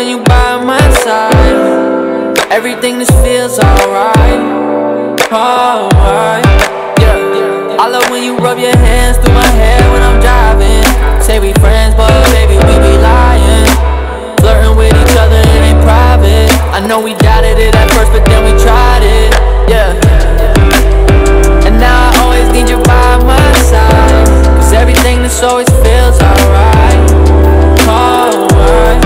when you by my side. Everything just feels alright, alright. Yeah, I love when you rub your hands through my hair when I'm driving. Say we friends, but baby we be lying. Flirting with each other, it ain't private. I know we doubted it at first, but then we tried it. Yeah. And now I always need you by my side, 'cause everything just always feels alright, alright.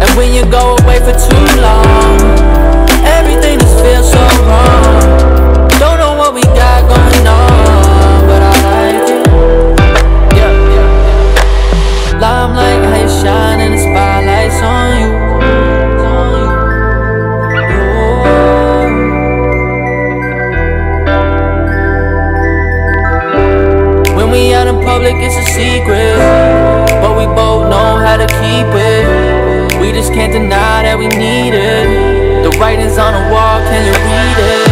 And when you go away for too long, everything just feels so wrong. Don't know what we got going on, but I like it. Yeah, yeah, yeah. Limelight, how you shine and the spotlight's on you. We out in public, it's a secret, but we both know how to keep it. We just can't deny that we need it. The writing's on the wall, can you read it?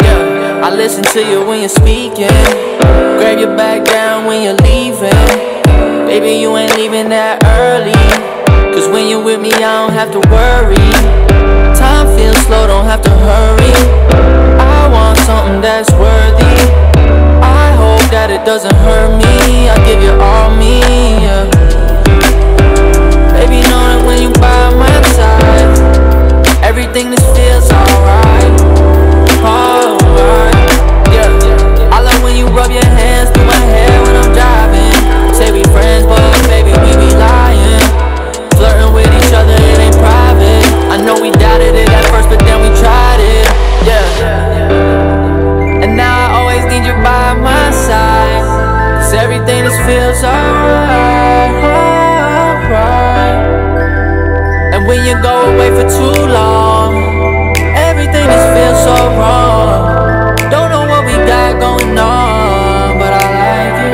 Yeah, I listen to you when you're speaking. Grab your back down when you're leaving. Baby, you ain't leaving that early, 'cause when you're with me, I don't have to worry. Time feels slow, don't have to hurry. I want something that's worthy. I hope that it doesn't hurt me. I give you all me, yeah. Baby, know that when you by my side, everything just feels alright, alright. Yeah, I love when you rub your hands through my hair when I'm driving. Say we friends, but baby we be lying. Flirting with each other, it ain't private. I know we doubted it at first, but then we tried it. Yeah. And now I always need you by my side, 'cause everything just feels alright, alright. And when you go away for too long, everything just feels so wrong. Don't know what we got going on, but I like it.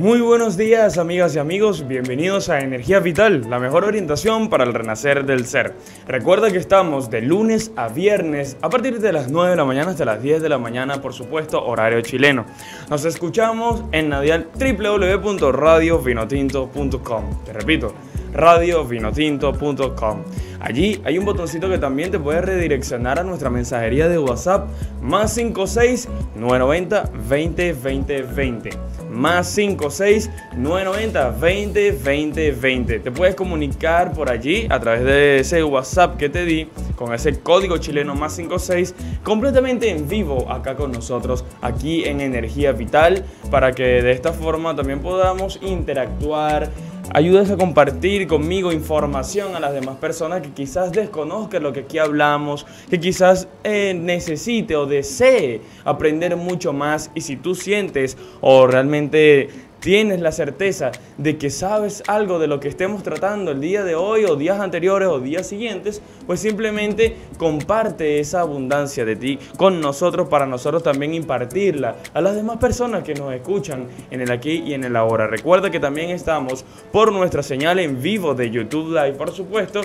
Muy buenos días, amigas y amigos, bienvenidos a Energía Vital, la mejor orientación para el renacer del ser. Recuerda que estamos de lunes a viernes a partir de las 9 de la mañana hasta las 10 de la mañana, por supuesto, horario chileno. Nos escuchamos en la dial www.radiovinotinto.com. Te repito, radiovinotinto.com. Allí hay un botoncito que también te puede redireccionar a nuestra mensajería de WhatsApp más 56 990 20 20 20. Más 56 990 20 20 20. Te puedes comunicar por allí a través de ese WhatsApp que te di con ese código chileno más 56 completamente en vivo acá con nosotros aquí en Energía Vital, para que de esta forma también podamos interactuar. Ayudes a compartir conmigo información a las demás personas que quizás desconozcan lo que aquí hablamos, que quizás necesite o desee aprender mucho más. Y si tú sientes o realmente tienes la certeza de que sabes algo de lo que estemos tratando el día de hoy o días anteriores o días siguientes, pues simplemente comparte esa abundancia de ti con nosotros para nosotros también impartirla a las demás personas que nos escuchan en el aquí y en el ahora. Recuerda que también estamos por nuestra señal en vivo de YouTube Live, por supuesto,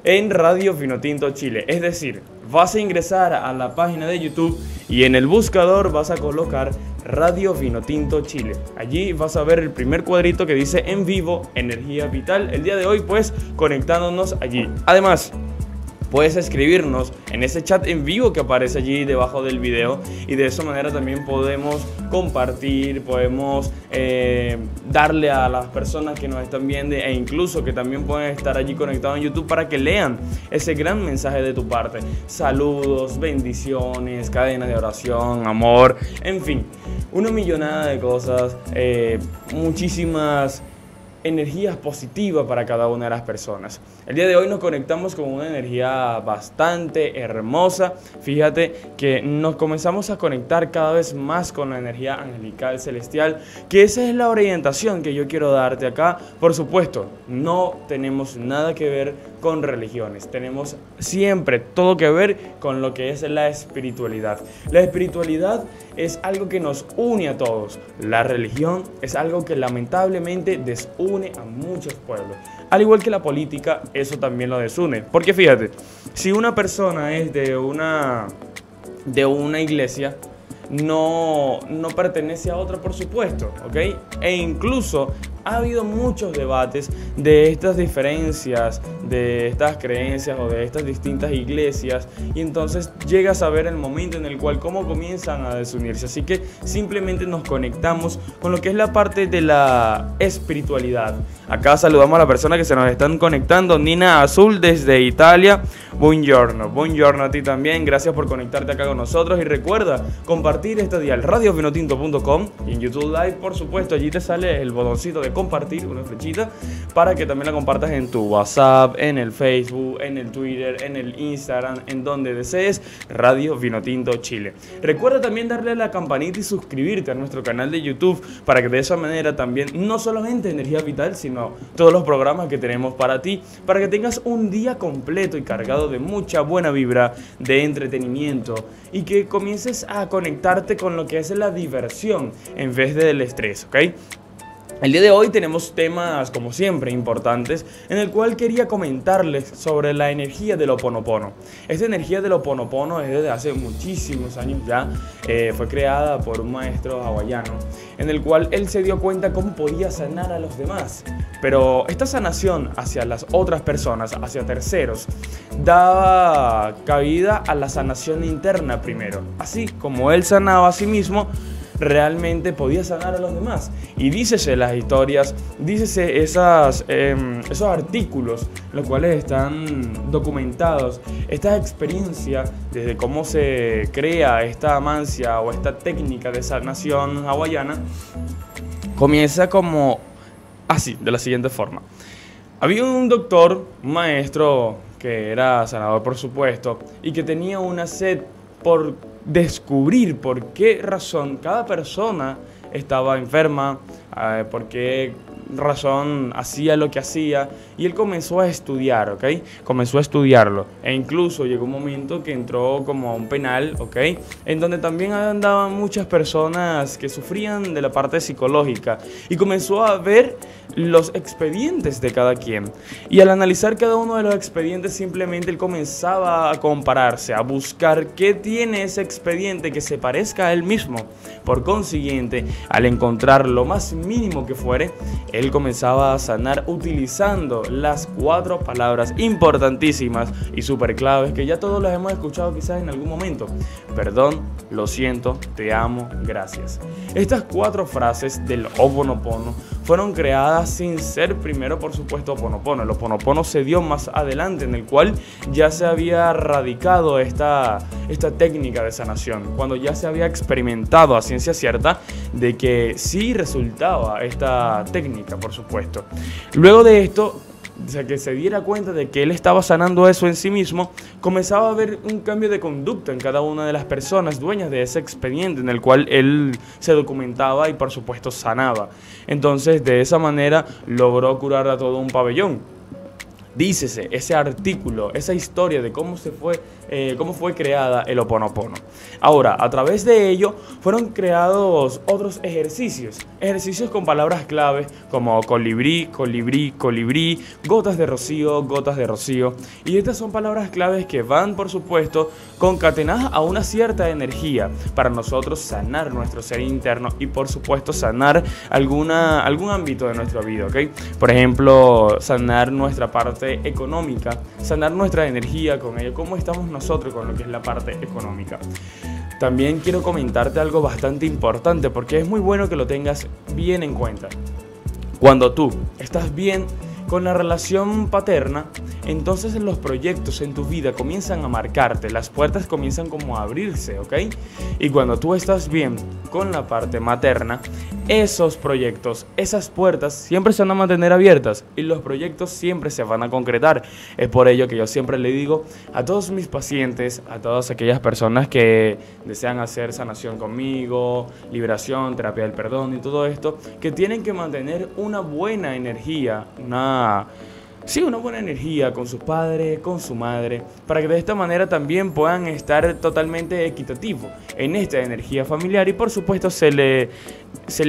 en Radio Vinotinto Chile. Es decir, vas a ingresar a la página de YouTube y en el buscador vas a colocar Radio Vinotinto Chile. Allí vas a ver el primer cuadrito que dice en vivo Energía Vital. El día de hoy pues conectándonos allí. Además, puedes escribirnos en ese chat en vivo que aparece allí debajo del video, y de esa manera también podemos compartir, podemos darle a las personas que nos están viendo e incluso que también pueden estar allí conectados en YouTube para que lean ese gran mensaje de tu parte. Saludos, bendiciones, cadenas de oración, amor, en fin, una millonada de cosas, muchísimas energías positivas para cada una de las personas. El día de hoy nos conectamos con una energía bastante hermosa. Fíjate que nos comenzamos a conectar cada vez más con la energía angelical celestial, que esa es la orientación que yo quiero darte acá. Por supuesto, no tenemos nada que ver con religiones, tenemos siempre todo que ver con lo que es la espiritualidad. La espiritualidad es algo que nos une a todos. La religión es algo que lamentablemente desune a muchos pueblos. Al igual que la política, eso también lo desune. Porque fíjate, si una persona es de una iglesia, no pertenece a otra, por supuesto, ¿ok? E incluso ha habido muchos debates de estas diferencias, de estas creencias o de estas distintas iglesias, y entonces llegas a ver el momento en el cual cómo comienzan a desunirse. Así que simplemente nos conectamos con lo que es la parte de la espiritualidad. Acá saludamos a la persona que se nos están conectando, Nina Azul desde Italia. Buongiorno, buongiorno a ti también, gracias por conectarte acá con nosotros y recuerda compartir este día al radiovinotinto.com y en YouTube Live, por supuesto, allí te sale el botoncito de compartir, una flechita, para que también la compartas en tu WhatsApp, en el Facebook, en el Twitter, en el Instagram, en donde desees, Radio Vinotinto Chile. Recuerda también darle a la campanita y suscribirte a nuestro canal de YouTube para que de esa manera también, no solamente Energía Vital, sino todos los programas que tenemos para ti, para que tengas un día completo y cargado de mucha buena vibra, de entretenimiento y que comiences a conectarte con lo que es la diversión en vez del estrés, ¿ok? El día de hoy tenemos temas, como siempre, importantes, en el cual quería comentarles sobre la energía del Ho'oponopono. Esta energía del Ho'oponopono es desde hace muchísimos años ya, fue creada por un maestro hawaiano, en el cual él se dio cuenta cómo podía sanar a los demás. Pero esta sanación hacia las otras personas, hacia terceros, daba cabida a la sanación interna primero. Así como él sanaba a sí mismo, realmente podía sanar a los demás. Y dícese las historias, dícese esos artículos, los cuales están documentados, esta experiencia desde cómo se crea esta mancia o esta técnica de sanación hawaiana, comienza como así, de la siguiente forma. Había un doctor, un maestro, que era sanador por supuesto, y que tenía una sed por descubrir por qué razón cada persona estaba enferma, por qué razón hacía lo que hacía, y él comenzó a estudiar, ¿ok? Comenzó a estudiarlo, e incluso llegó un momento que entró como a un penal, ¿ok? En donde también andaban muchas personas que sufrían de la parte psicológica, y comenzó a ver los expedientes de cada quien, y al analizar cada uno de los expedientes simplemente él comenzaba a compararse, a buscar qué tiene ese expediente que se parezca a él mismo. Por consiguiente, al encontrar lo más mínimo que fuere, él comenzaba a sanar utilizando las 4 palabras importantísimas y súper claves que ya todos las hemos escuchado quizás en algún momento: perdón, lo siento, te amo, gracias. Estas 4 frases del Ho'oponopono fueron creadas sin ser primero, por supuesto, Ho'oponopono. El Ho'oponopono se dio más adelante, en el cual ya se había radicado esta técnica de sanación, cuando ya se había experimentado a ciencia cierta de que sí resultaba esta técnica, por supuesto. Luego de esto, o sea, que se diera cuenta de que él estaba sanando eso en sí mismo, comenzaba a haber un cambio de conducta en cada una de las personas dueñas de ese expediente en el cual él se documentaba y por supuesto sanaba. Entonces de esa manera logró curar a todo un pabellón. Dícese ese artículo, esa historia de cómo fue creada el Ho'oponopono. Ahora, a través de ello fueron creados otros ejercicios con palabras clave como colibrí, colibrí, colibrí, gotas de rocío, gotas de rocío. Y estas son palabras claves que van, por supuesto, concatenadas a una cierta energía para nosotros sanar nuestro ser interno y, por supuesto, sanar algún ámbito de nuestra vida, ¿ok? Por ejemplo, sanar nuestra parte económica, sanar nuestra energía con ello, cómo estamos nosotros con lo que es la parte económica. También quiero comentarte algo bastante importante, porque es muy bueno que lo tengas bien en cuenta. Cuando tú estás bien con la relación paterna, entonces los proyectos en tu vida comienzan a marcarte, las puertas comienzan como a abrirse, ¿ok? Y cuando tú estás bien con la parte materna, esos proyectos, esas puertas siempre se van a mantener abiertas y los proyectos siempre se van a concretar. Es por ello que yo siempre le digo a todos mis pacientes, a todas aquellas personas que desean hacer sanación conmigo, liberación, terapia del perdón y todo esto, que tienen que mantener una buena energía, una buena energía con su padre, con su madre, para que de esta manera también puedan estar totalmente equitativos en esta energía familiar y por supuesto se le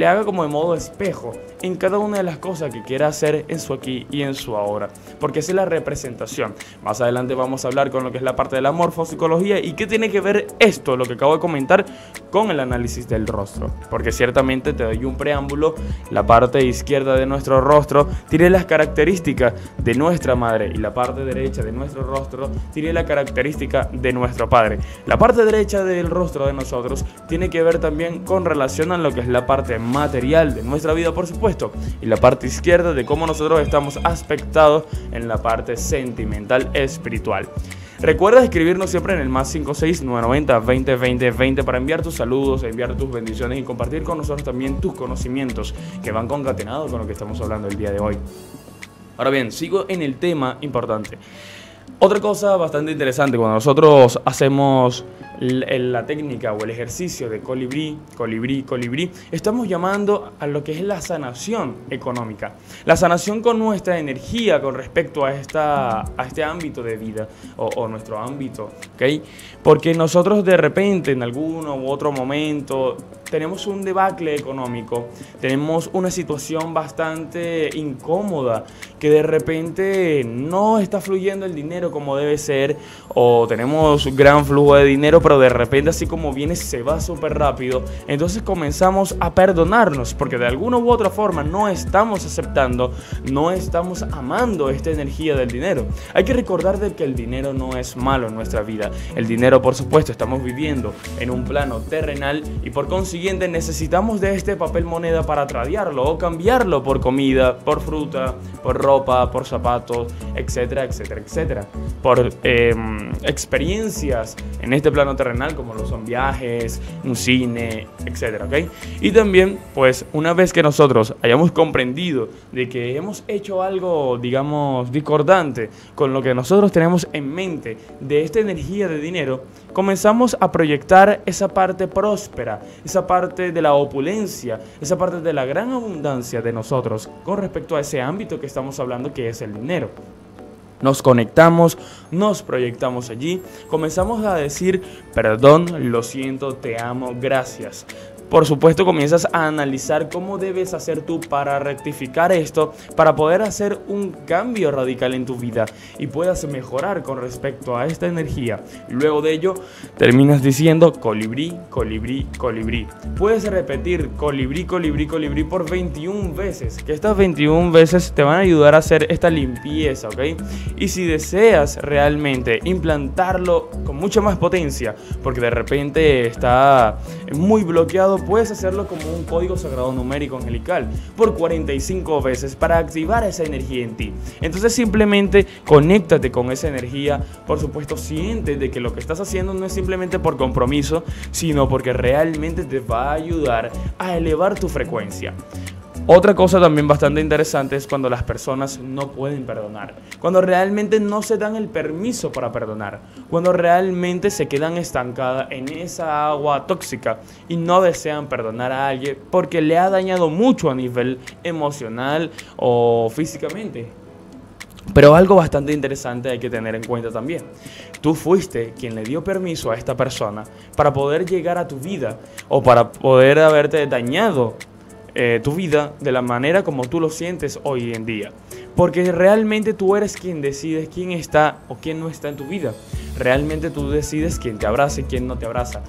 haga como de modo espejo en cada una de las cosas que quiera hacer en su aquí y en su ahora, porque esa es la representación. Más adelante vamos a hablar con lo que es la parte de la morfopsicología y qué tiene que ver esto, lo que acabo de comentar, con el análisis del rostro, porque ciertamente te doy un preámbulo. La parte izquierda de nuestro rostro tiene las características de nuestra madre y la parte derecha de nuestro rostro tiene la característica de nuestro padre. La parte derecha del rostro de nosotros tiene que ver también con relación a lo que es la parte material de nuestra vida, por supuesto, y la parte izquierda de cómo nosotros estamos aspectados en la parte sentimental espiritual. Recuerda escribirnos siempre en el +56 990 20 20 20 para enviar tus saludos, enviar tus bendiciones y compartir con nosotros también tus conocimientos que van concatenados con lo que estamos hablando el día de hoy. Ahora bien, sigo en el tema importante. Otra cosa bastante interesante, cuando nosotros hacemos la técnica o el ejercicio de colibrí, estamos llamando a lo que es la sanación económica. La sanación con nuestra energía con respecto a este ámbito de vida o nuestro ámbito, ¿ok? Porque nosotros de repente en alguno u otro momento tenemos un debacle económico, tenemos una situación bastante incómoda, que de repente no está fluyendo el dinero como debe ser, o tenemos un gran flujo de dinero, pero de repente así como viene se va súper rápido. Entonces comenzamos a perdonarnos, porque de alguna u otra forma no estamos aceptando, no estamos amando esta energía del dinero. Hay que recordar de que el dinero no es malo en nuestra vida. El dinero, por supuesto, estamos viviendo en un plano terrenal y por consiguiente necesitamos de este papel moneda para tradearlo o cambiarlo por comida, por fruta, por ropa, por zapatos, etcétera, etcétera, etcétera. Por experiencias en este plano terrenal como lo son viajes, un cine, etcétera, ¿ok? Y también, pues, una vez que nosotros hayamos comprendido de que hemos hecho algo, digamos, discordante con lo que nosotros tenemos en mente de esta energía de dinero, comenzamos a proyectar esa parte próspera, esa parte de la opulencia, esa parte de la gran abundancia de nosotros con respecto a ese ámbito que estamos hablando, que es el dinero. Nos conectamos, nos proyectamos allí, comenzamos a decir perdón, lo siento, te amo, gracias. Por supuesto, comienzas a analizar cómo debes hacer tú para rectificar esto, para poder hacer un cambio radical en tu vida y puedas mejorar con respecto a esta energía. Luego de ello, terminas diciendo colibrí, colibrí, colibrí. Puedes repetir colibrí, colibrí, colibrí por 21 veces, que estas 21 veces te van a ayudar a hacer esta limpieza, ¿ok? Y si deseas realmente implantarlo con mucha más potencia, porque de repente está muy bloqueado, puedes hacerlo como un código sagrado numérico angelical por 45 veces para activar esa energía en ti. Entonces simplemente conéctate con esa energía. Por supuesto, siente de que lo que estás haciendo no es simplemente por compromiso, sino porque realmente te va a ayudar a elevar tu frecuencia. Otra cosa también bastante interesante es cuando las personas no pueden perdonar, cuando realmente no se dan el permiso para perdonar, cuando realmente se quedan estancadas en esa agua tóxica y no desean perdonar a alguien porque le ha dañado mucho a nivel emocional o físicamente. Pero algo bastante interesante hay que tener en cuenta también. Tú fuiste quien le dio permiso a esta persona para poder llegar a tu vida o para poder haberte dañado tu vida de la manera como tú lo sientes hoy en día, porque realmente tú eres quien decides quién está o quién no está en tu vida. Realmente tú decides quién te abraza y quién no te abraza.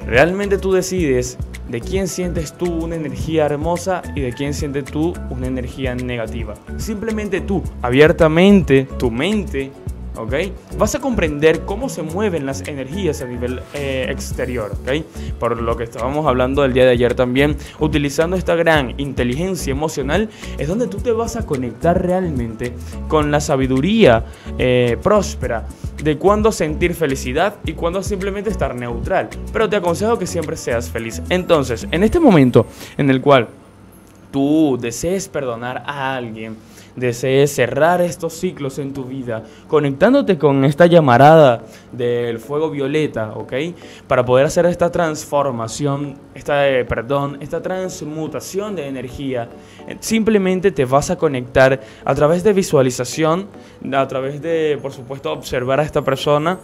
Realmente tú decides de quién sientes tú una energía hermosa y de quién sientes tú una energía negativa. Simplemente tú, abiertamente, tu mente ¿ok? Vas a comprender cómo se mueven las energías a nivel exterior, ¿ok? Por lo que estábamos hablando el día de ayer también, utilizando esta gran inteligencia emocional, es donde tú te vas a conectar realmente con la sabiduría próspera de cuándo sentir felicidad y cuándo simplemente estar neutral. Pero te aconsejo que siempre seas feliz. Entonces, en este momento en el cual tú desees perdonar a alguien, desees cerrar estos ciclos en tu vida, conectándote con esta llamarada del fuego violeta, ¿ok? Para poder hacer esta transformación, esta transmutación de energía, simplemente te vas a conectar a través de visualización, a través de, por supuesto, observar a esta persona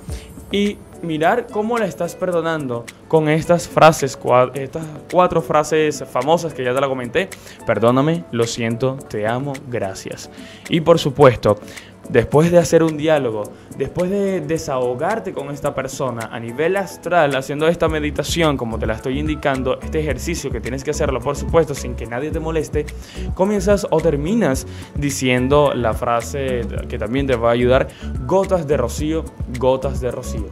y mirar cómo la estás perdonando con estas frases, estas 4 frases famosas que ya te la comenté. Perdóname, lo siento, te amo, gracias. Y por supuesto, después de hacer un diálogo, después de desahogarte con esta persona a nivel astral, haciendo esta meditación como te la estoy indicando, este ejercicio que tienes que hacerlo, por supuesto, sin que nadie te moleste, comienzas o terminas diciendo la frase que también te va a ayudar: gotas de rocío, gotas de rocío.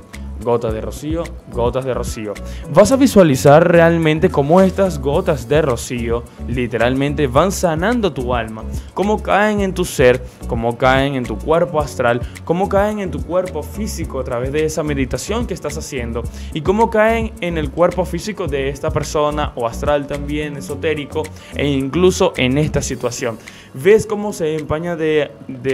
Gotas de rocío, gotas de rocío. Vas a visualizar realmente cómo estas gotas de rocío literalmente van sanando tu alma, cómo caen en tu ser, cómo caen en tu cuerpo astral, cómo caen en tu cuerpo físico a través de esa meditación que estás haciendo y cómo caen en el cuerpo físico de esta persona o astral también, esotérico, e incluso en esta situación. Ves cómo se empaña de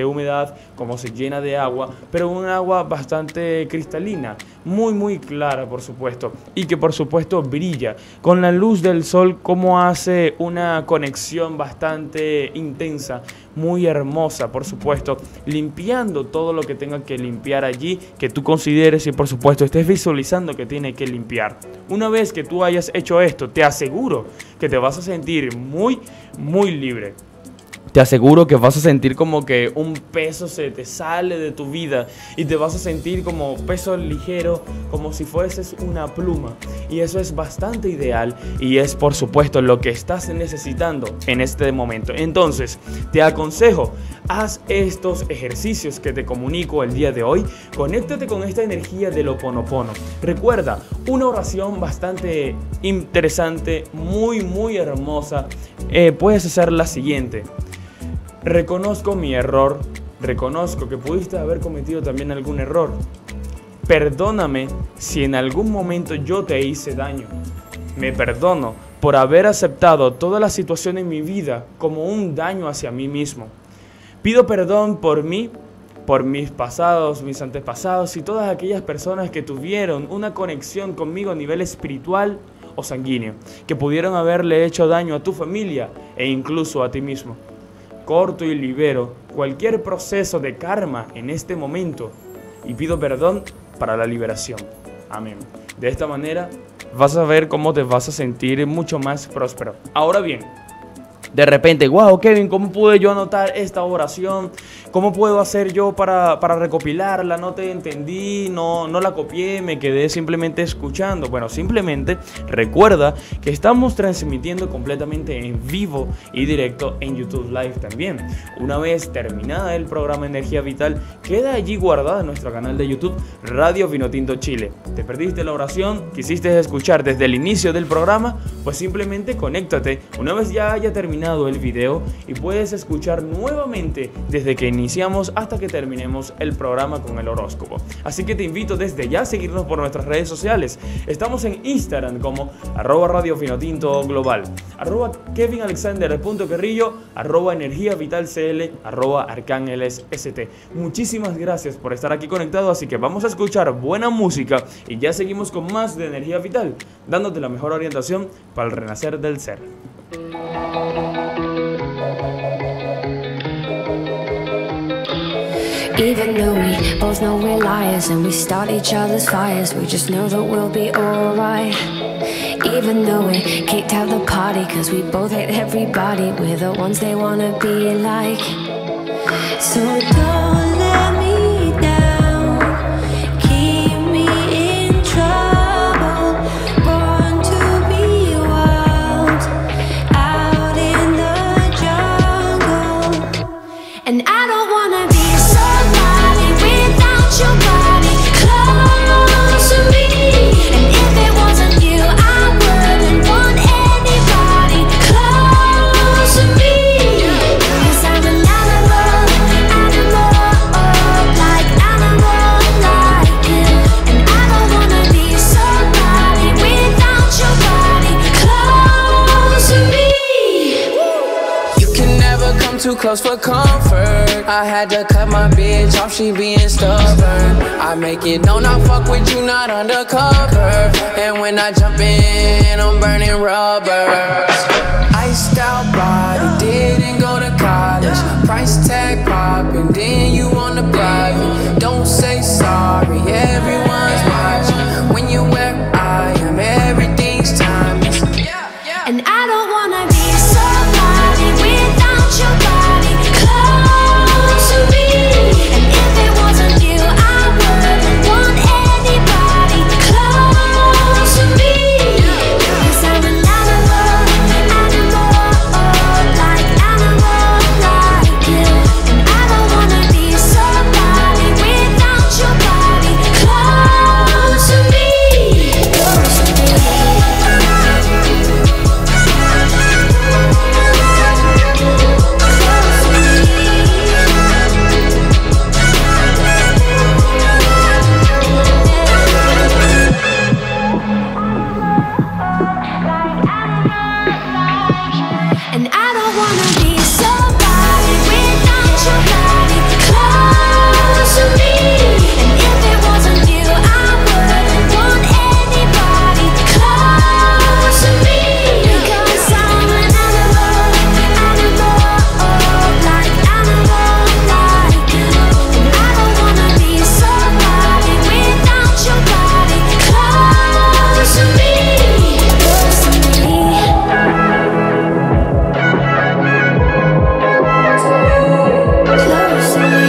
humedad, cómo se llena de agua, pero un agua bastante cristalina, muy clara, por supuesto, y que por supuesto brilla con la luz del sol, como hace una conexión bastante intensa, muy hermosa, por supuesto, limpiando todo lo que tenga que limpiar allí, que tú consideres y por supuesto estés visualizando que tiene que limpiar. Una vez que tú hayas hecho esto, te aseguro que te vas a sentir muy libre. Te aseguro que vas a sentir como que un peso se te sale de tu vida y te vas a sentir como peso ligero, como si fueses una pluma. Y eso es bastante ideal y es, por supuesto, lo que estás necesitando en este momento. Entonces, te aconsejo, haz estos ejercicios que te comunico el día de hoy. Conéctate con esta energía del Ho'oponopono. Recuerda, una oración bastante interesante, muy hermosa. Puedes hacer la siguiente: reconozco mi error, reconozco que pudiste haber cometido también algún error. Perdóname si en algún momento yo te hice daño. Me perdono por haber aceptado toda la situación en mi vida como un daño hacia mí mismo. Pido perdón por mí, por mis pasados, mis antepasados y todas aquellas personas que tuvieron una conexión conmigo a nivel espiritual o sanguíneo, que pudieron haberle hecho daño a tu familia e incluso a ti mismo. Corto y libero cualquier proceso de karma en este momento y pido perdón para la liberación. Amén. De esta manera vas a ver cómo te vas a sentir mucho más próspero. Ahora bien, de repente, wow, Kevin, ¿cómo pude yo anotar esta oración? ¿Cómo puedo hacer yo para recopilarla? No te entendí, no la copié, me quedé simplemente escuchando. Bueno, simplemente recuerda que estamos transmitiendo completamente en vivo y directo en YouTube Live también. Una vez terminada el programa Energía Vital, queda allí guardada en nuestro canal de YouTube Radio Vinotinto Chile. ¿Te perdiste la oración? ¿Quisiste escuchar desde el inicio del programa? Pues simplemente conéctate una vez ya haya terminado el video y puedes escuchar nuevamente desde que iniciamos hasta que terminemos el programa con el horóscopo. Así que te invito desde ya a seguirnos por nuestras redes sociales. Estamos en Instagram como @radiofinotinto global, @kevinalexander.carrillo, @energiavitalcl, @arcángelesst. Muchísimas gracias por estar aquí conectado, así que vamos a escuchar buena música y ya seguimos con más de Energía Vital, dándote la mejor orientación para el renacer del ser. Even though we both know we're liars and we start each other's fires, we just know that we'll be alright. Even though we kicked out the party cause we both hate everybody, we're the ones they wanna be like. So don't let me down, keep me in trouble, born to be wild, out in the jungle. And I don't wanna be somebody without clothes for comfort. I had to cut my bitch off, she being stubborn. I make it known I fuck with you, not undercover. And when I jump in, I'm burning rubber. Iced out body, didn't go to college. Price tag popping, then you on the private. Don't say sorry, everyone's watching. When you're where I am, everything's timeless. And I don't wanna be somebody without your body close to me. And if it wasn't you, I wouldn't want anybody close to me. 'Cause I'm an animal, like you. And I don't wanna be somebody without your body close to me. Close to me. And I don't wanna be somebody without your body close to me. And if it wasn't you, I wouldn't want anybody close to me. Because I'm an animal, like you. And I don't wanna be somebody without your body close to me. Close to me. Close to me.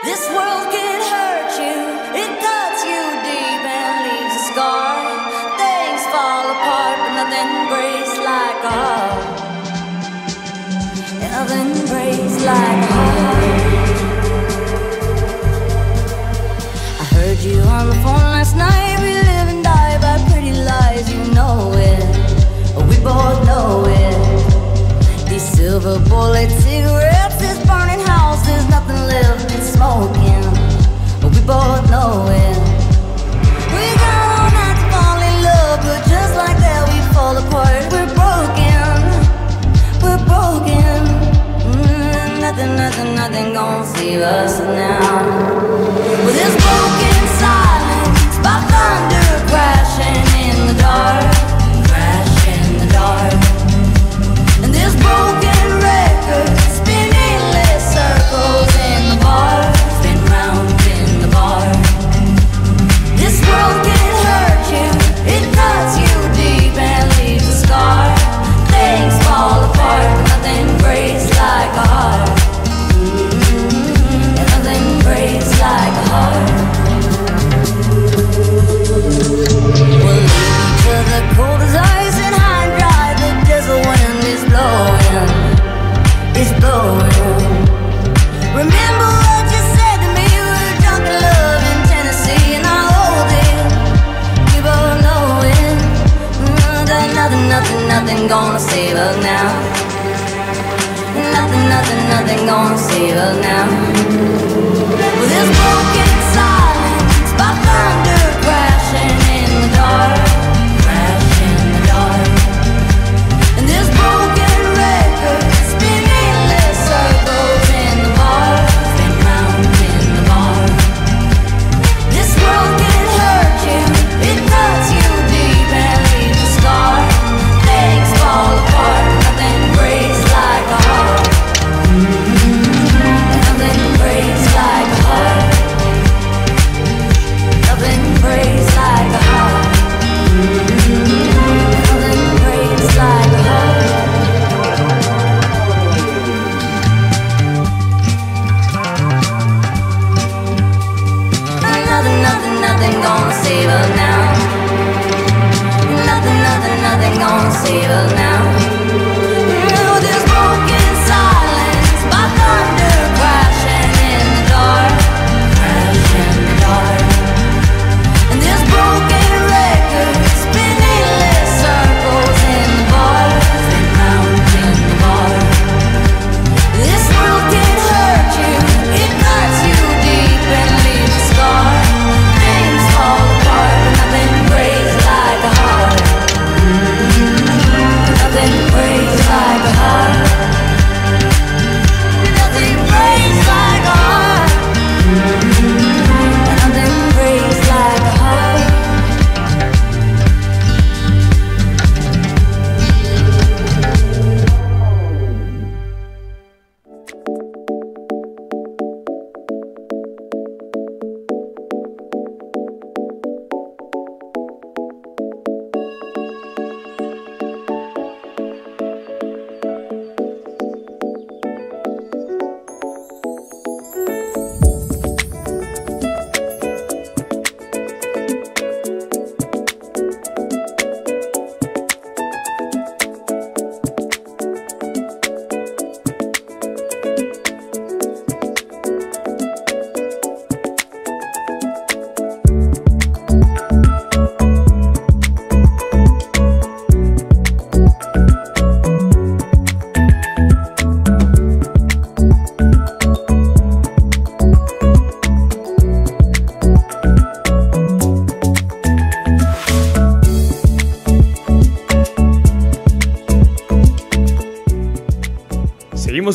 This world can hurt you, it cuts you deep and leaves a scar. Things fall apart, but nothing breaks like a heart. Nothing breaks like a heart. I heard you on the phone last night. We live and die by pretty lies, you know it. We both know it. These silver bullet cigarettes, this burning house, there's nothing left, it's smoking. We both know it. We got all night to fall in love, but just like that we fall apart. We're broken, we're broken. Nothing gonna save us now. With this broken silence, by thunder crashing in the dark, crash in the dark. And this broken record spinning endless circles in the bar, spin round in the bar. This world can hurt you, it cuts you deep and leaves a scar. Things fall apart, but nothing breaks like a heart. And nothing breaks like a heart. We'll leave each other cold as ice and high and dry. The desert wind is blowing, it's blowing. Remember what you said to me, we were drunk in love in Tennessee, and I hold it, we both know it. Nothing gonna save us now. Nothing gonna save us now. With this broken silence, by thunder crashing in the dark, crash in the dark. And this broken record spinning endless circles in the bar, spin round in the bar. This world can hurt you, it cuts you deep and leaves a scar. Things fall apart, nothing breaks like a heart. Nothing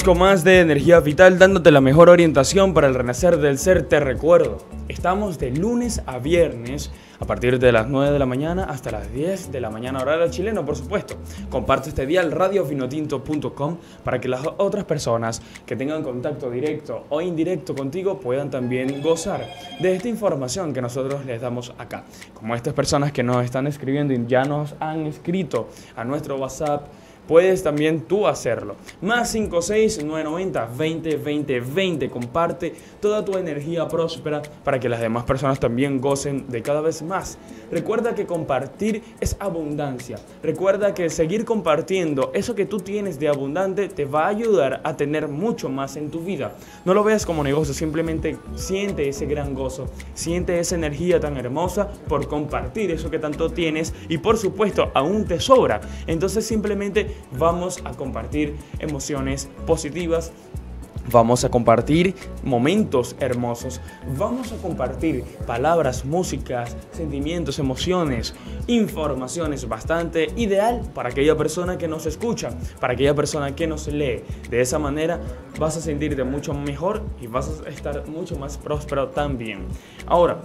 Continuamos con más de Energía Vital, dándote la mejor orientación para el renacer del ser. Te recuerdo, estamos de lunes a viernes a partir de las 9 de la mañana hasta las 10 de la mañana, horario chileno, por supuesto. Comparte este día al radiovinotinto.com para que las otras personas que tengan contacto directo o indirecto contigo puedan también gozar de esta información que nosotros les damos acá. Como estas personas que nos están escribiendo y ya nos han escrito a nuestro WhatsApp, puedes también tú hacerlo. Más 56 990 20 20 20. Comparte toda tu energía próspera para que las demás personas también gocen de cada vez más. Recuerda que compartir es abundancia. Recuerda que seguir compartiendo eso que tú tienes de abundante te va a ayudar a tener mucho más en tu vida. No lo veas como negocio, simplemente siente ese gran gozo, siente esa energía tan hermosa por compartir eso que tanto tienes y por supuesto aún te sobra. Entonces simplemente vamos a compartir emociones positivas, vamos a compartir momentos hermosos, vamos a compartir palabras, músicas, sentimientos, emociones, informaciones bastante ideal para aquella persona que nos escucha, para aquella persona que nos lee. De esa manera vas a sentirte mucho mejor y vas a estar mucho más próspero también. Ahora,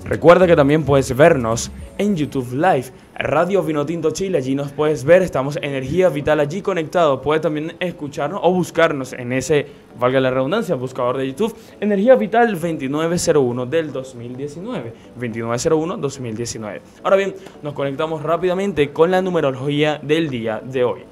recuerda que también puedes vernos en YouTube Live, Radio Vinotinto Chile, allí nos puedes ver, estamos Energía Vital allí conectado. Puedes también escucharnos o buscarnos en ese, valga la redundancia, buscador de YouTube, Energía Vital 2901 del 2019, 2901-2019. Ahora bien, nos conectamos rápidamente con la numerología del día de hoy.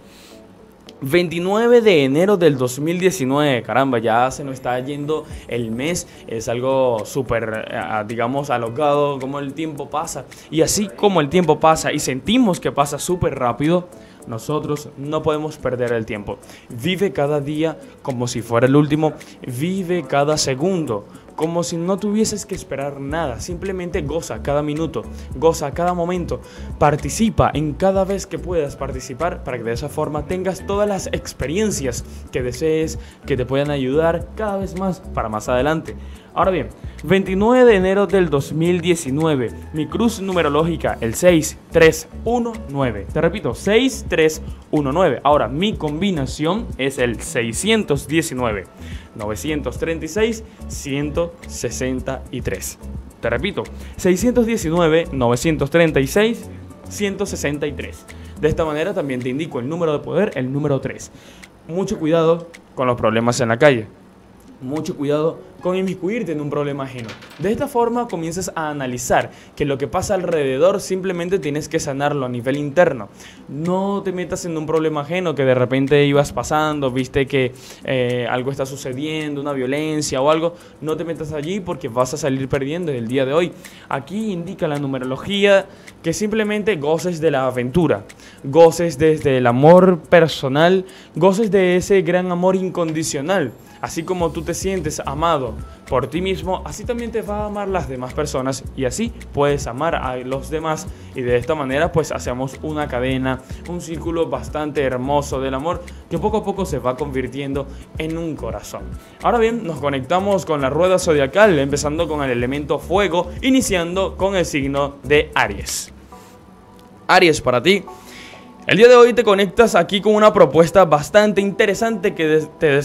29 de enero del 2019, caramba, ya se nos está yendo el mes, es algo súper, digamos, alocado como el tiempo pasa. Y así como el tiempo pasa y sentimos que pasa súper rápido, nosotros no podemos perder el tiempo. Vive cada día como si fuera el último, vive cada segundo como si no tuvieses que esperar nada. Simplemente goza cada minuto, goza cada momento, participa en cada vez que puedas participar para que de esa forma tengas todas las experiencias que desees, que te puedan ayudar cada vez más para más adelante. Ahora bien, 29 de enero del 2019, mi cruz numerológica, el 6319. Te repito, 6319. Ahora, mi combinación es el 619, 936, 163. Te repito, 619, 936, 163. De esta manera también te indico el número de poder, el número 3. Mucho cuidado con los problemas en la calle. Mucho cuidado con inmiscuirte en un problema ajeno. De esta forma comienzas a analizar que lo que pasa alrededor simplemente tienes que sanarlo a nivel interno. No te metas en un problema ajeno que de repente ibas pasando, viste que algo está sucediendo, una violencia o algo. No te metas allí porque vas a salir perdiendo el día de hoy. Aquí indica la numerología que simplemente goces de la aventura, goces desde el amor personal, goces de ese gran amor incondicional. Así como tú te sientes amado por ti mismo, así también te va a amar las demás personas y así puedes amar a los demás y de esta manera pues hacemos una cadena, un círculo bastante hermoso del amor que poco a poco se va convirtiendo en un corazón. Ahora bien, nos conectamos con la rueda zodiacal, empezando con el elemento fuego, iniciando con el signo de Aries. Aries, para ti, el día de hoy te conectas aquí con una propuesta bastante interesante que te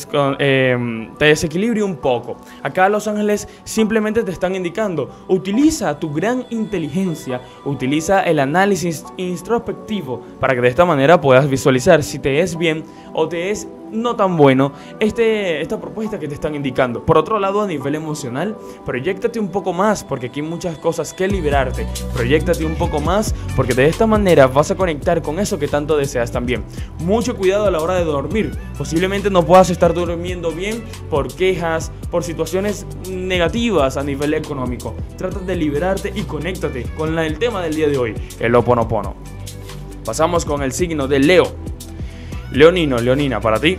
desequilibra un poco. Acá los ángeles simplemente te están indicando, utiliza tu gran inteligencia, utiliza el análisis introspectivo para que de esta manera puedas visualizar si te es bien o te es no tan bueno esta propuesta que te están indicando. Por otro lado, a nivel emocional, proyéctate un poco más porque aquí hay muchas cosas que liberarte. Proyéctate un poco más porque de esta manera vas a conectar con eso que tanto deseas también. Mucho cuidado a la hora de dormir. Posiblemente no puedas estar durmiendo bien por quejas, por situaciones negativas a nivel económico. Trata de liberarte y conéctate con el tema del día de hoy, el Ho'oponopono. Pasamos con el signo de Leo. Leonino, Leonina, para ti,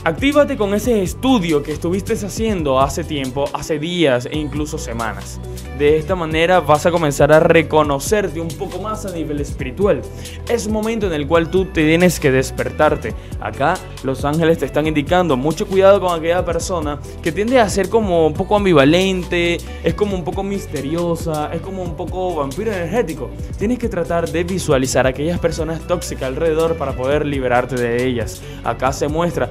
actívate con ese estudio que estuviste haciendo hace tiempo, hace días e incluso semanas. De esta manera vas a comenzar a reconocerte un poco más a nivel espiritual. Es un momento en el cual tú tienes que despertarte. Acá los ángeles te están indicando mucho cuidado con aquella persona que tiende a ser como un poco ambivalente, es como un poco misteriosa, es como un poco vampiro energético. Tienes que tratar de visualizar a aquellas personas tóxicas alrededor para poder liberarte de ellas. Acá se muestra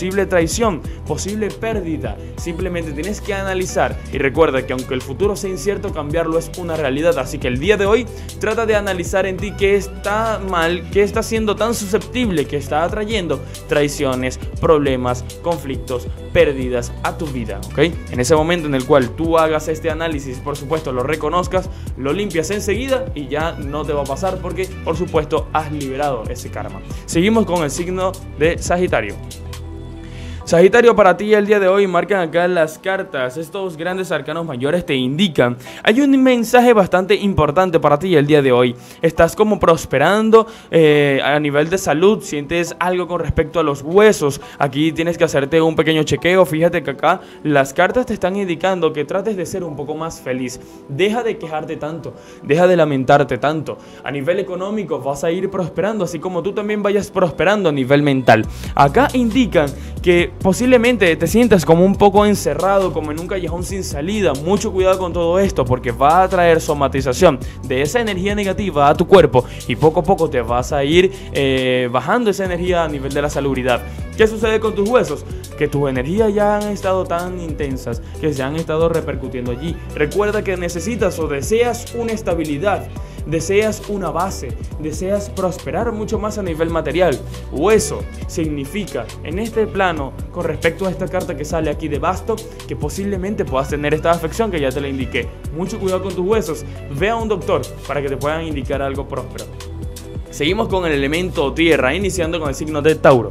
posible traición, posible pérdida. Simplemente tienes que analizar y recuerda que aunque el futuro sea incierto, cambiarlo es una realidad. Así que el día de hoy trata de analizar en ti qué está mal, qué está siendo tan susceptible, que está atrayendo traiciones, problemas, conflictos, pérdidas a tu vida, ¿ok? En ese momento en el cual tú hagas este análisis, por supuesto lo reconozcas, lo limpias enseguida y ya no te va a pasar porque por supuesto has liberado ese karma. Seguimos con el signo de Sagitario. Sagitario, para ti el día de hoy marcan acá las cartas. Estos grandes arcanos mayores te indican. Hay un mensaje bastante importante para ti el día de hoy. Estás como prosperando a nivel de salud. Sientes algo con respecto a los huesos. Aquí tienes que hacerte un pequeño chequeo. Fíjate que acá las cartas te están indicando que trates de ser un poco más feliz. Deja de quejarte tanto. Deja de lamentarte tanto. A nivel económico vas a ir prosperando, así como tú también vayas prosperando a nivel mental. Acá indican que posiblemente te sientas como un poco encerrado, como en un callejón sin salida. Mucho cuidado con todo esto porque va a traer somatización de esa energía negativa a tu cuerpo y poco a poco te vas a ir bajando esa energía a nivel de la salubridad. ¿Qué sucede con tus huesos? Que tus energías ya han estado tan intensas que se han estado repercutiendo allí. Recuerda que necesitas o deseas una estabilidad, deseas una base, deseas prosperar mucho más a nivel material. Hueso significa en este plano, con respecto a esta carta que sale aquí de basto, que posiblemente puedas tener esta afección que ya te la indiqué. Mucho cuidado con tus huesos. Ve a un doctor para que te puedan indicar algo próspero. Seguimos con el elemento tierra, iniciando con el signo de Tauro.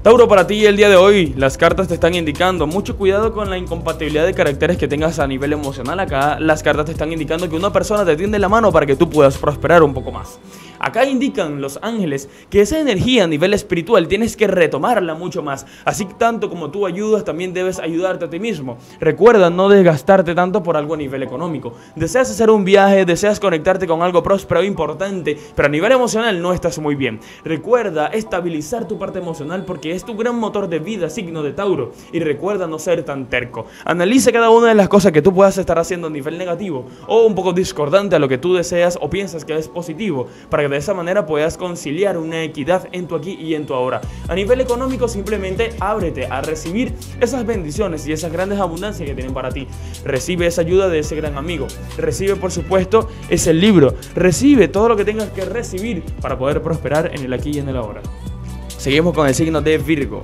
Tauro, para ti el día de hoy las cartas te están indicando mucho cuidado con la incompatibilidad de caracteres que tengas a nivel emocional. Acá las cartas te están indicando que una persona te tiende la mano para que tú puedas prosperar un poco más. Acá indican los ángeles que esa energía a nivel espiritual tienes que retomarla mucho más. Así tanto como tú ayudas, también debes ayudarte a ti mismo. Recuerda no desgastarte tanto por algo a nivel económico. Deseas hacer un viaje, deseas conectarte con algo próspero e importante, pero a nivel emocional no estás muy bien. Recuerda estabilizar tu parte emocional porque es tu gran motor de vida, signo de Tauro. Y recuerda no ser tan terco. Analiza cada una de las cosas que tú puedas estar haciendo a nivel negativo o un poco discordante a lo que tú deseas o piensas que es positivo, para que de esa manera puedas conciliar una equidad en tu aquí y en tu ahora. A nivel económico, simplemente ábrete a recibir esas bendiciones y esas grandes abundancias que tienen para ti. Recibe esa ayuda de ese gran amigo. Recibe, por supuesto, ese libro. Recibe todo lo que tengas que recibir para poder prosperar en el aquí y en el ahora. Seguimos con el signo de Virgo.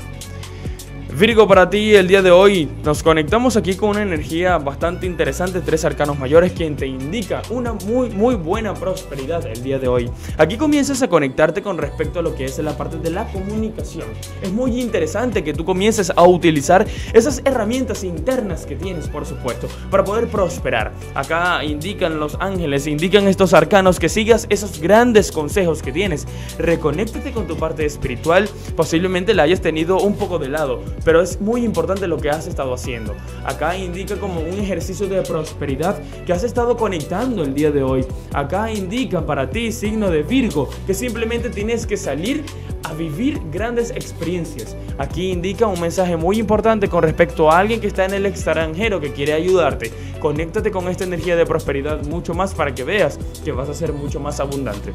Virgo, para ti el día de hoy nos conectamos aquí con una energía bastante interesante, 3 arcanos mayores, quien te indica una muy buena prosperidad el día de hoy. Aquí comienzas a conectarte con respecto a lo que es la parte de la comunicación. Es muy interesante que tú comiences a utilizar esas herramientas internas que tienes, por supuesto, para poder prosperar. Acá indican los ángeles, indican estos arcanos que sigas esos grandes consejos que tienes. Reconéctate con tu parte espiritual, posiblemente la hayas tenido un poco de lado, pero es muy importante lo que has estado haciendo. Acá indica como un ejercicio de prosperidad que has estado conectando el día de hoy. Acá indica para ti, signo de Virgo, que simplemente tienes que salir a vivir grandes experiencias. Aquí indica un mensaje muy importante con respecto a alguien que está en el extranjero que quiere ayudarte. Conéctate con esta energía de prosperidad mucho más para que veas que vas a ser mucho más abundante.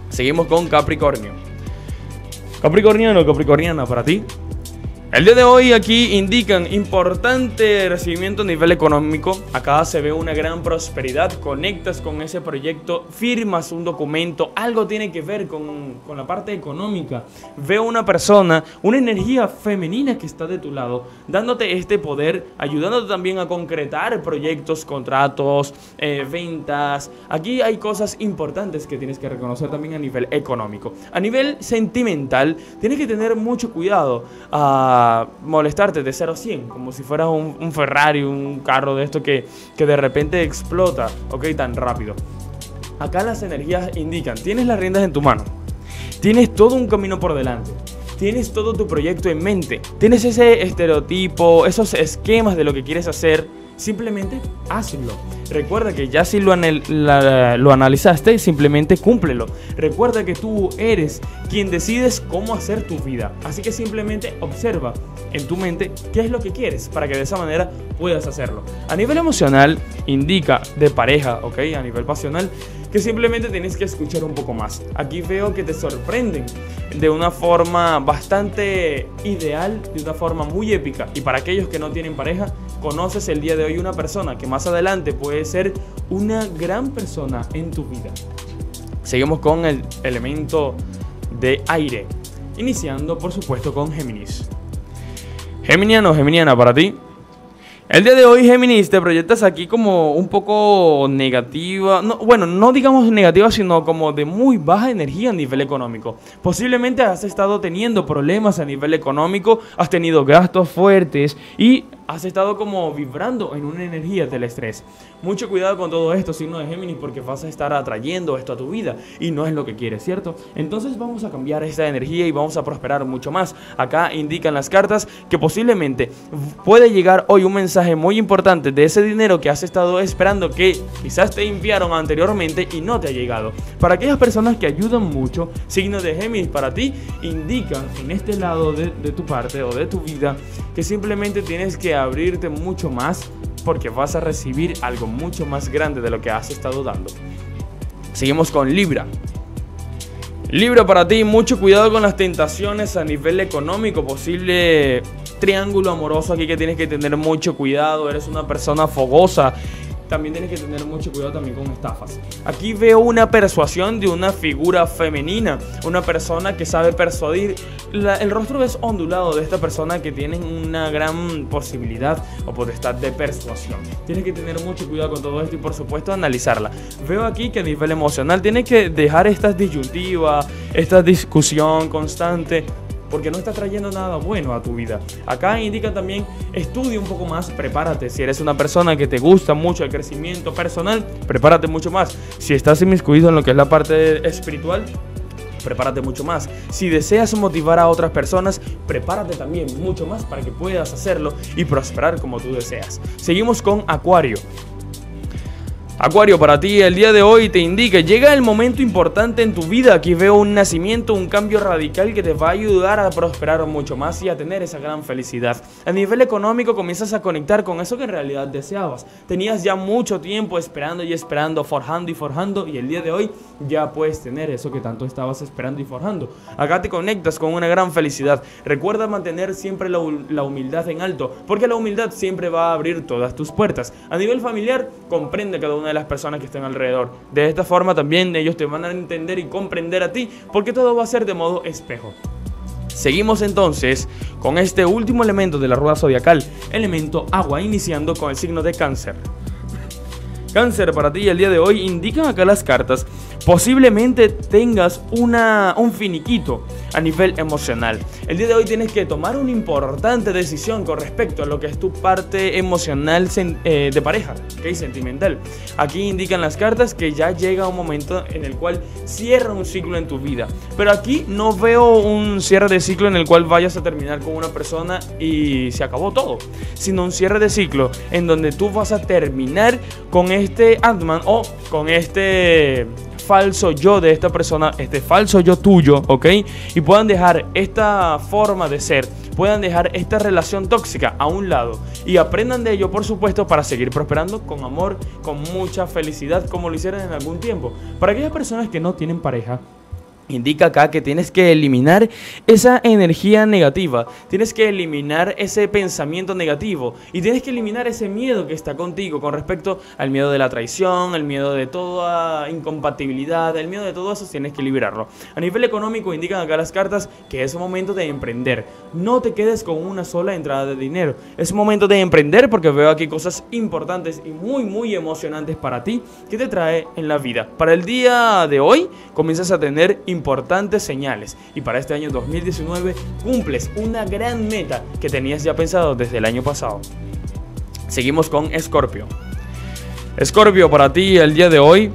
Seguimos con Capricornio. Capricorniano, Capricorniana, para ti el día de hoy aquí indican importante recibimiento a nivel económico. Acá se ve una gran prosperidad. Conectas con ese proyecto, firmas un documento, algo tiene que ver con la parte económica. Veo una persona, una energía femenina que está de tu lado, dándote este poder, ayudándote también a concretar proyectos, contratos, ventas. Aquí hay cosas importantes que tienes que reconocer también a nivel económico. A nivel sentimental, tienes que tener mucho cuidado a molestarte de 0 a 100, como si fueras un Ferrari, un carro de esto que de repente explota, ok, tan rápido. Acá las energías indican, tienes las riendas en tu mano, tienes todo un camino por delante, tienes todo tu proyecto en mente, tienes ese estereotipo, esos esquemas de lo que quieres hacer. Simplemente hazlo. Recuerda que ya si lo analizaste, simplemente cúmplelo. Recuerda que tú eres quien decides cómo hacer tu vida. Así que simplemente observa en tu mente qué es lo que quieres para que de esa manera puedas hacerlo. A nivel emocional, indica de pareja, ¿ok? A nivel pasional, que simplemente tienes que escuchar un poco más. Aquí veo que te sorprenden de una forma bastante ideal, de una forma muy épica. Y para aquellos que no tienen pareja, conoces el día de hoy una persona que más adelante puede ser una gran persona en tu vida. Seguimos con el elemento de aire, iniciando por supuesto con Géminis. Geminiano, geminiana, para ti, el día de hoy, Géminis, te proyectas aquí como un poco negativa, no, bueno, no digamos negativa, sino como de muy baja energía a nivel económico. Posiblemente has estado teniendo problemas a nivel económico, has tenido gastos fuertes y has estado como vibrando en una energía del estrés. Mucho cuidado con todo esto, signo de Géminis, porque vas a estar atrayendo esto a tu vida y no es lo que quieres, ¿cierto? Entonces vamos a cambiar esta energía y vamos a prosperar mucho más. Acá indican las cartas que posiblemente puede llegar hoy un mensaje muy importante de ese dinero que has estado esperando, que quizás te enviaron anteriormente y no te ha llegado. Para aquellas personas que ayudan mucho, signo de Géminis, para ti indican en este lado de tu parte o de tu vida que simplemente tienes que abrirte mucho más, porque vas a recibir algo mucho más grande de lo que has estado dando. Seguimos con Libra. Libra, para ti, mucho cuidado con las tentaciones a nivel económico, posible triángulo amoroso aquí que tienes que tener mucho cuidado. Eres una persona fogosa, también tienes que tener mucho cuidado también con estafas. Aquí veo una persuasión de una figura femenina, una persona que sabe persuadir. El rostro es ondulado de esta persona que tiene una gran posibilidad o potestad de persuasión. Tienes que tener mucho cuidado con todo esto y por supuesto analizarla. Veo aquí que a nivel emocional tienes que dejar estas disyuntivas, esta discusión constante, porque no está trayendo nada bueno a tu vida. Acá indica también, estudia un poco más, prepárate. Si eres una persona que te gusta mucho el crecimiento personal, prepárate mucho más. Si estás inmiscuido en lo que es la parte espiritual, prepárate mucho más. Si deseas motivar a otras personas, prepárate también mucho más para que puedas hacerlo y prosperar como tú deseas. Seguimos con Acuario. Acuario, para ti el día de hoy te indica, llega el momento importante en tu vida. Aquí veo un nacimiento, un cambio radical que te va a ayudar a prosperar mucho más y a tener esa gran felicidad. A nivel económico comienzas a conectar con eso que en realidad deseabas. Tenías ya mucho tiempo esperando y esperando, forjando y forjando, y el día de hoy ya puedes tener eso que tanto estabas esperando y forjando. Acá te conectas con una gran felicidad. Recuerda mantener siempre la humildad en alto, porque la humildad siempre va a abrir todas tus puertas. A nivel familiar, comprende cada una de las personas que estén alrededor. De esta forma también ellos te van a entender y comprender a ti, porque todo va a ser de modo espejo. Seguimos entonces con este último elemento de la rueda zodiacal, elemento agua, iniciando con el signo de Cáncer. Cáncer, para ti el día de hoy indican acá las cartas, posiblemente tengas un finiquito a nivel emocional. El día de hoy tienes que tomar una importante decisión con respecto a lo que es tu parte emocional de pareja, ¿okay? Sentimental. Aquí indican las cartas que ya llega un momento en el cual cierra un ciclo en tu vida. Pero aquí no veo un cierre de ciclo en el cual vayas a terminar con una persona y se acabó todo, sino un cierre de ciclo en donde tú vas a terminar con este Ant-Man o con este falso yo de esta persona, este falso yo tuyo, ¿ok? Y puedan dejar esta forma de ser, puedan dejar esta relación tóxica a un lado y aprendan de ello, por supuesto, para seguir prosperando con amor, con mucha felicidad, como lo hicieron en algún tiempo. Para aquellas personas que no tienen pareja, indica acá que tienes que eliminar esa energía negativa, tienes que eliminar ese pensamiento negativo y tienes que eliminar ese miedo que está contigo con respecto al miedo de la traición, el miedo de toda incompatibilidad, el miedo de todo eso tienes que liberarlo. A nivel económico indican acá las cartas que es un momento de emprender. No te quedes con una sola entrada de dinero, es un momento de emprender porque veo aquí cosas importantes y muy emocionantes para ti que te trae en la vida. Para el día de hoy comienzas a tener importantes señales y para este año 2019 cumples una gran meta que tenías ya pensado desde el año pasado. Seguimos con Escorpio. Escorpio, para ti el día de hoy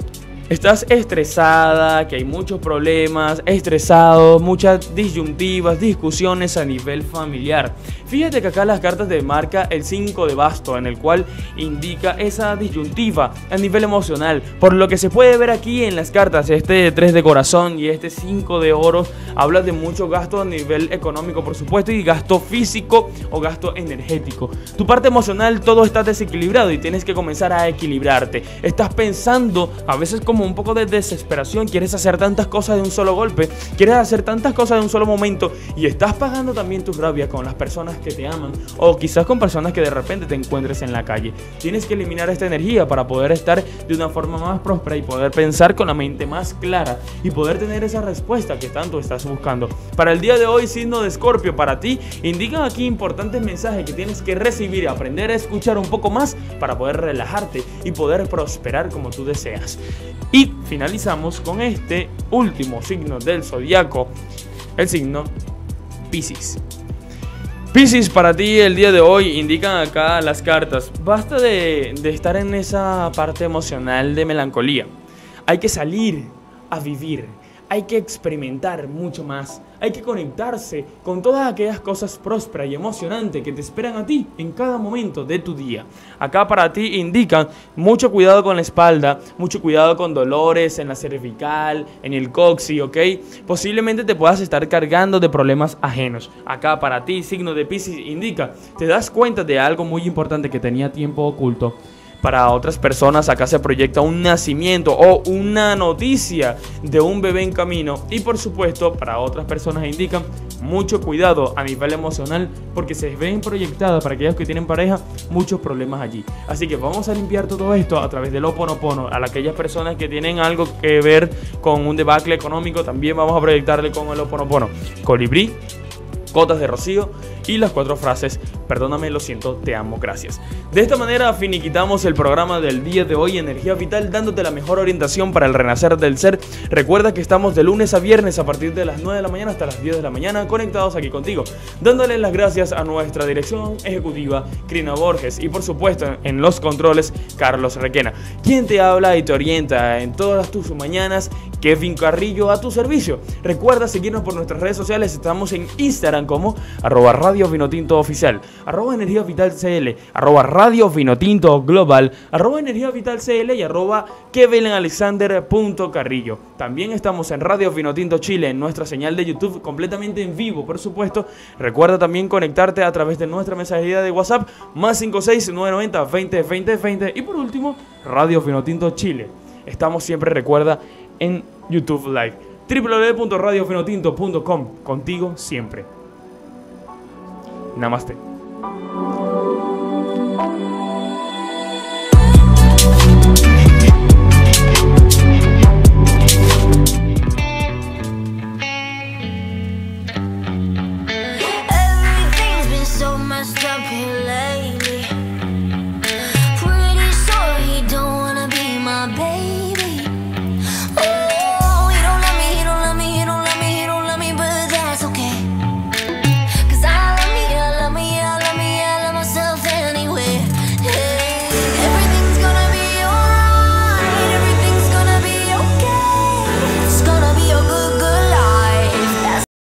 estás estresada, que hay muchos problemas, estresado, muchas disyuntivas, discusiones a nivel familiar. Fíjate que acá las cartas te marca el 5 de bastos, en el cual indica esa disyuntiva a nivel emocional. Por lo que se puede ver aquí en las cartas, este 3 de corazón y este 5 de oros, habla de mucho gasto a nivel económico, por supuesto, y gasto físico o gasto energético. Tu parte emocional, todo está desequilibrado y tienes que comenzar a equilibrarte. Estás pensando a veces como como un poco de desesperación, quieres hacer tantas cosas de un solo golpe, quieres hacer tantas cosas de un solo momento y estás pagando también tus rabias con las personas que te aman o quizás con personas que de repente te encuentres en la calle. Tienes que eliminar esta energía para poder estar de una forma más próspera y poder pensar con la mente más clara y poder tener esa respuesta que tanto estás buscando. Para el día de hoy, signo de Escorpio, para ti indican aquí importantes mensajes que tienes que recibir y aprender a escuchar un poco más para poder relajarte y poder prosperar como tú deseas. Y finalizamos con este último signo del zodiaco, el signo Piscis. Piscis, para ti el día de hoy indican acá las cartas, basta de estar en esa parte emocional de melancolía. Hay que salir a vivir, hay que experimentar mucho más, hay que conectarse con todas aquellas cosas prósperas y emocionantes que te esperan a ti en cada momento de tu día. Acá para ti indican mucho cuidado con la espalda, mucho cuidado con dolores en la cervical, en el coxis, ¿ok? Posiblemente te puedas estar cargando de problemas ajenos. Acá para ti, signo de Piscis, indica, te das cuenta de algo muy importante que tenía tiempo oculto. Para otras personas acá se proyecta un nacimiento o una noticia de un bebé en camino. Y por supuesto, para otras personas indican mucho cuidado a nivel emocional porque se ven proyectadas para aquellos que tienen pareja muchos problemas allí. Así que vamos a limpiar todo esto a través del Ho'oponopono. A aquellas personas que tienen algo que ver con un debacle económico también vamos a proyectarle con el Ho'oponopono. Colibrí, gotas de rocío y las 4 frases: perdóname, lo siento, te amo, gracias. De esta manera finiquitamos el programa del día de hoy, Energía Vital, dándote la mejor orientación para el renacer del ser. Recuerda que estamos de lunes a viernes a partir de las 9 de la mañana hasta las 10 de la mañana conectados aquí contigo, dándole las gracias a nuestra dirección ejecutiva, Crina Borges, y por supuesto en los controles, Carlos Requena. Quien te habla y te orienta en todas tus mañanas, Kevin Carrillo, a tu servicio. Recuerda seguirnos por nuestras redes sociales, estamos en Instagram como @Radio Vinotinto Oficial, @Energia Vital CL, @Radio Vinotinto Global, @Energia Vital CL y @KevinAlexander.Carrillo. También estamos en Radio Vinotinto Chile, en nuestra señal de YouTube completamente en vivo, por supuesto. Recuerda también conectarte a través de nuestra mensajería de WhatsApp, +56 990 20 20 20. Y por último, Radio Vinotinto Chile. Estamos siempre, recuerda, en YouTube Live, www.radiovinotinto.com, contigo siempre. Namaste.